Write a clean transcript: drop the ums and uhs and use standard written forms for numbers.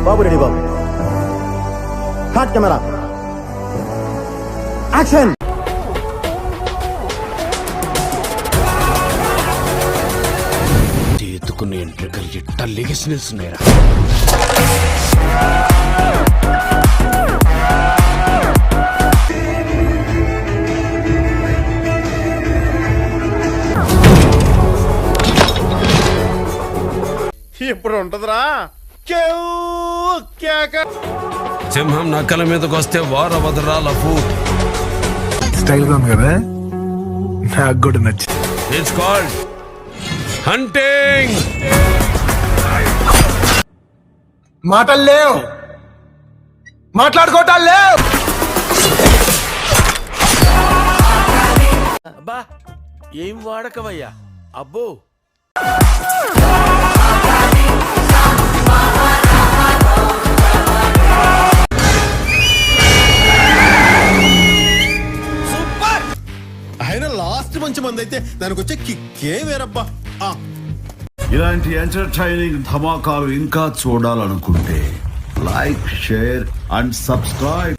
బాబు ready బాబు. Hot camera action. ఎత్తుకునే ఎంట్రికలు ఎట్ట లెగిసి నిల్చున్నాయిరా. ఇప్పుడు ఉంటదిరా సింహం నక్కల మీదకి వస్తే వార వదరాలపు స్టైల్ గా ఉంది కదా, నాకు కూడా నచ్చింది. It's called hunting. మాటలు లేవు, మాట్లాడుకోవటాలు లేవు. అబ్బా ఏం వాడకవయ్యా అబ్బో. ఆయన లాస్ట్ మంచి మంది అయితే దానికి వచ్చే కిక్కే వేరబ్బా. ఇలాంటి ఎంటర్టైనింగ్ ధమాకాలు ఇంకా చూడాలనుకుంటే లైక్, షేర్ అండ్ సబ్స్క్రైబ్.